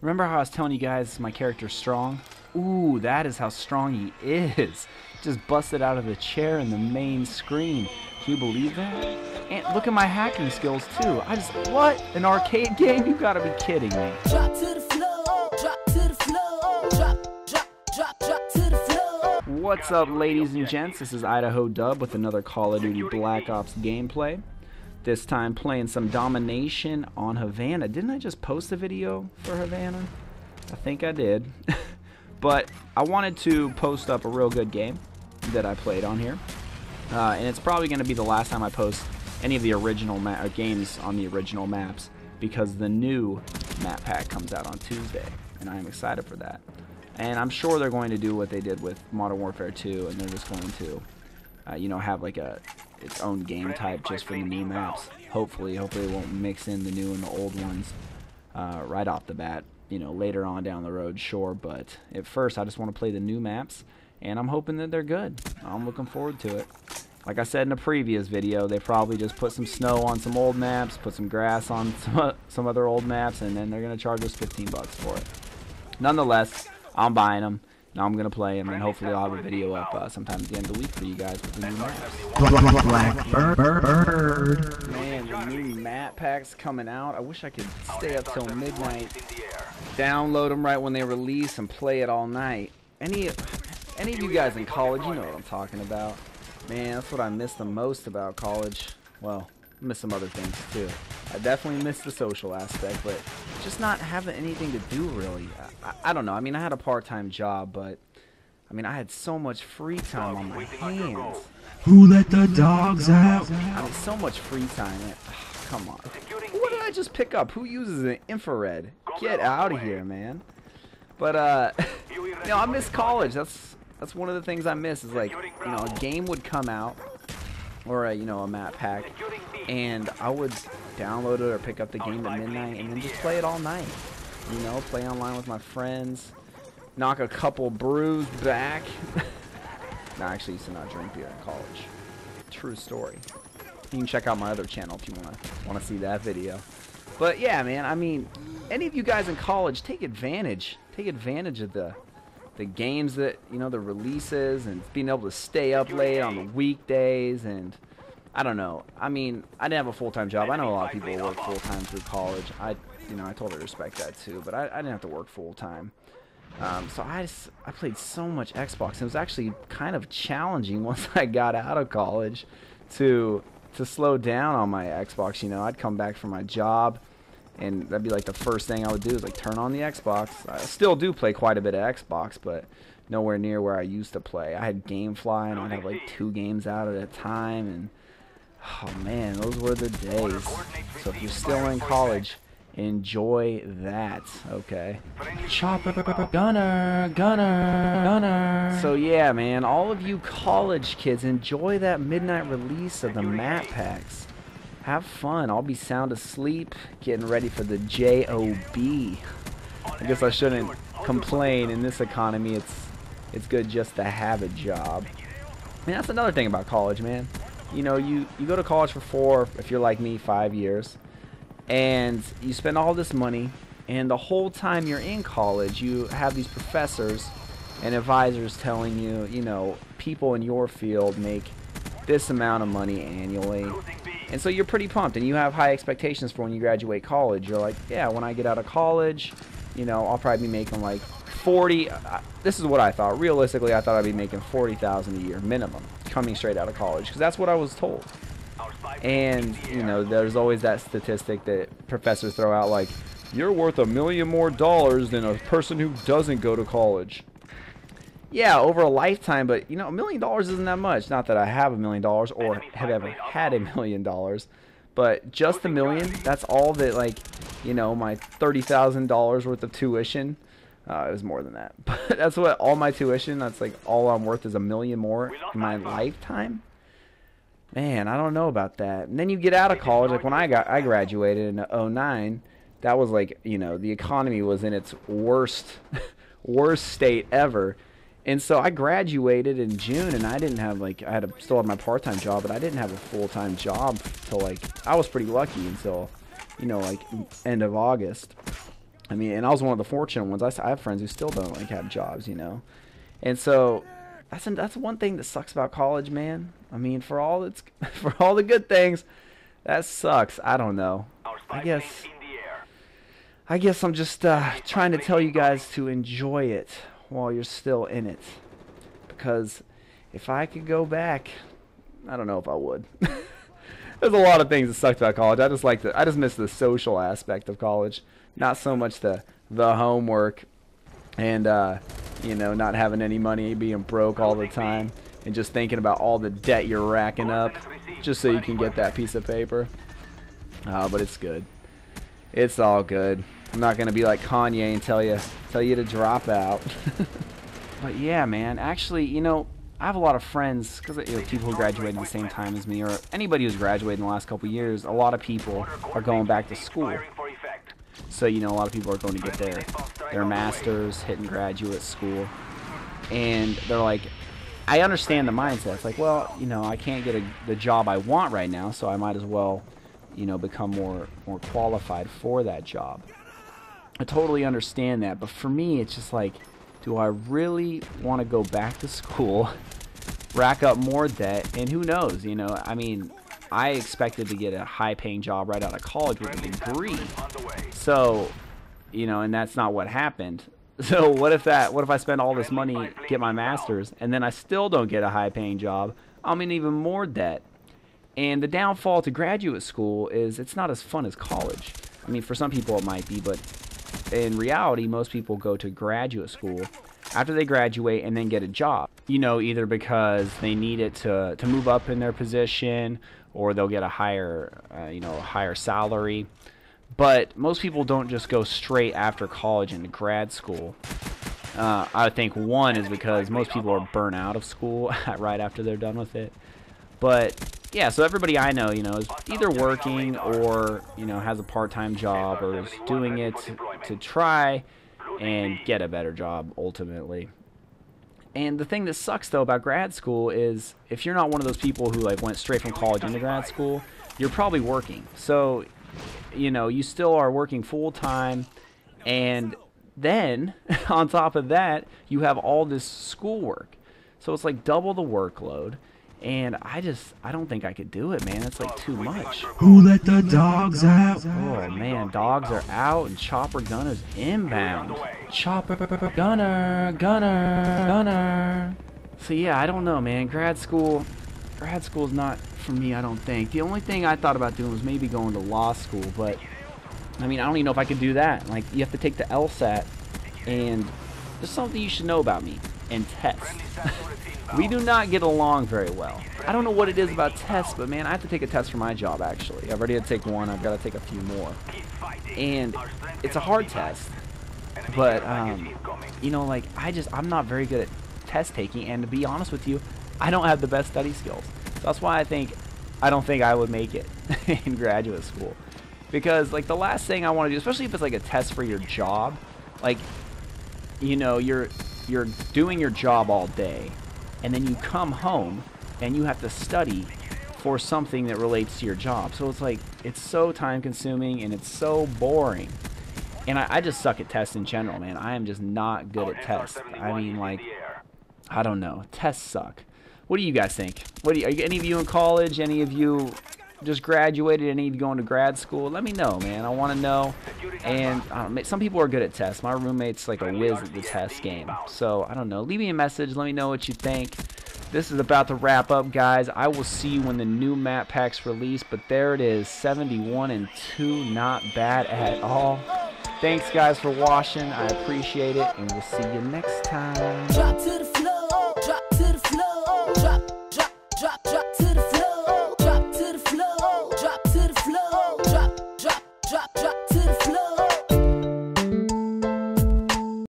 Remember how I was telling you guys my character's strong? Ooh, that is how strong he is. Just busted out of the chair in the main screen. Can you believe that? And look at my hacking skills too. What? An arcade game? You gotta be kidding me. Drop to the floor, drop to the floor, drop to the floor. What's up, ladies and gents? This is IDAHODUB with another Call of Duty Black Ops gameplay. This time playing some domination on Havana. Didn't I just post a video for Havana? I think I did. But I wanted to post up a real good game that I played on here. And it's probably going to be the last time I post any of the original games on the original maps, because the new map pack comes out on Tuesday, and I am excited for that. And I'm sure they're going to do what they did with Modern Warfare 2, and they're just going to, you know, have like its own game type just for the new maps. Hopefully they won't mix in the new and the old ones right off the bat. You know, later on down the road, sure, but at first I just want to play the new maps, and I'm hoping that they're good. I'm looking forward to it. Like I said in a previous video, they probably just put some snow on some old maps, put some grass on some other old maps, and then they're going to charge us 15 bucks for it. Nonetheless, I'm buying them. Now I'm going to play them, and hopefully I'll have a video up sometime at the end of the week for you guys with the new maps. Blackbird. Man, the new map pack's coming out. I wish I could stay up till midnight, download them right when they release, and play it all night. Any of you guys in college, you know what I'm talking about. Man, that's what I miss the most about college. Well, I miss some other things too. I definitely miss the social aspect, but just not having anything to do really. I don't know. I mean, I had a part-time job, but I mean, I had so much free time on my hands. Who let the dogs out? I mean, so much free time. Come on. What did I just pick up? Who uses an infrared? Get out of here, man. But you know, I miss college. That's one of the things I miss. Is like, you know, a game would come out, or a, you know, a map pack, and I would download it or pick up the game at midnight and then just play it all night. You know, play online with my friends, knock a couple brews back. No, I actually used to not drink beer in college. True story. You can check out my other channel if you wanna see that video. But yeah, man, I mean, any of you guys in college, take advantage. Take advantage of the games that, you know, the releases, and being able to stay up late on the weekdays. And I don't know. I mean, I didn't have a full-time job. I know a lot of people work full-time through college. I totally respect that too, but I didn't have to work full-time. So I played so much Xbox. It was actually kind of challenging once I got out of college to slow down on my Xbox. You know, I'd come back from my job, and that'd be like the first thing I would do is like turn on the Xbox. I still do play quite a bit of Xbox, but nowhere near where I used to play. I had GameFly, and I'd have like 2 games out at a time, and oh man, those were the days. So if you're still in college, enjoy that, okay? Chopper, gunner. So yeah, man, all of you college kids, enjoy that midnight release of the map packs. Have fun. I'll be sound asleep, getting ready for the JOB. I guess I shouldn't complain. In this economy, it's good just to have a job. And that's another thing about college, man. You know, you go to college for 4, if you're like me, 5 years, and you spend all this money, and the whole time you're in college, you have these professors and advisors telling you, you know, people in your field make this amount of money annually. And so you're pretty pumped, and you have high expectations for when you graduate college. You're like, yeah, when I get out of college, you know, I'll probably be making like 40. This is what I thought. Realistically, I thought I'd be making $40,000 a year minimum coming straight out of college, because that's what I was told. And you know, there's always that statistic that professors throw out, like, you're worth $1 million more than a person who doesn't go to college. Yeah, over a lifetime, but you know, $1 million isn't that much. Not that I have $1 million or have ever had $1 million, but just $1 million. That's all that, like, you know, my $30,000 worth of tuition. It was more than that, but that's what all my tuition. That's like all I'm worth is $1 million more in my lifetime. Man, I don't know about that. And then you get out of college, like when I graduated in '09. That was like, you know, the economy was in its worst state ever. And so I graduated in June, and I didn't have, like, still had my part-time job, but I didn't have a full-time job till, like, I was pretty lucky until, you know, like, end of August. I mean, and I was one of the fortunate ones. I have friends who still don't like have jobs, you know. And so that's one thing that sucks about college, man. I mean, for all the good things, that sucks. I don't know. I guess I'm just trying to tell you guys to enjoy it while you're still in it. Because if I could go back, I don't know if I would. There's a lot of things that sucked about college. I just miss the social aspect of college. Not so much the homework and you know, not having any money, being broke all the time, and just thinking about all the debt you're racking up just so you can get that piece of paper. But it's good. It's all good. I'm not gonna be like Kanye and tell you to drop out. But yeah, man. Actually, you know, I have a lot of friends, because you know, people who graduated at the same time as me, or anybody who's graduated in the last couple years. A lot of people are going back to school. So, you know, a lot of people are going to get their masters, hitting graduate school. And they're like, I understand the mindset. It's like, well, you know, I can't get the job I want right now, so I might as well, you know, become more qualified for that job. I totally understand that. But for me, it's just like, do I really want to go back to school, rack up more debt, and who knows, you know, I mean, I expected to get a high-paying job right out of college with a degree. So, you know, and that's not what happened. So what if I spend all this money, get my master's, and then I still don't get a high-paying job? I'm in even more debt. And the downfall to graduate school is it's not as fun as college. I mean, for some people it might be, but in reality, most people go to graduate school after they graduate and then get a job. You know, either because they need it to move up in their position, or they'll get a higher, you know, higher salary. But most people don't just go straight after college into grad school. I think one is because most people are burnt out of school right after they're done with it. But yeah, so everybody I know, you know, is either working or, you know, has a part-time job or is doing it to try and get a better job ultimately. And the thing that sucks though about grad school is if you're not one of those people who like went straight from college into grad school, you're probably working. So, you know, you still are working full-time, and then on top of that, you have all this schoolwork. So it's like double the workload. And I don't think I could do it, man. It's like too much. Who let the dogs out? Oh, man. Dogs are out and Chopper Gunner's inbound. Chopper Gunner. So, yeah, I don't know, man. Grad school's not for me, I don't think. The only thing I thought about doing was maybe going to law school. But, I mean, I don't even know if I could do that. Like, you have to take the LSAT. And there's something you should know about me. And tests. We do not get along very well. I don't know what it is about tests, but man, I have to take a test for my job, actually. I've already had to take one. I've got to take a few more. And it's a hard test. But, you know, like, I'm not very good at test taking. And to be honest with you, I don't have the best study skills. So that's why I don't think I would make it in graduate school. Because, like, the last thing I want to do, especially if it's like a test for your job, like, you know, you're doing your job all day. And then you come home and you have to study for something that relates to your job. So it's like, it's so time consuming and it's so boring. And I just suck at tests in general, man. I am just not good at tests. I mean, like, I don't know. Tests suck. What do you guys think? Are any of you in college? Any of you just graduated? Any of you going to grad school? Let me know, man. I want to know. And some people are good at tests. My roommate's like a whiz at the test game. So, I don't know. Leave me a message. Let me know what you think. This is about to wrap up, guys. I will see you when the new map pack's released. But there it is. 71-2. Not bad at all. Thanks, guys, for watching. I appreciate it. And we'll see you next time. Drop to the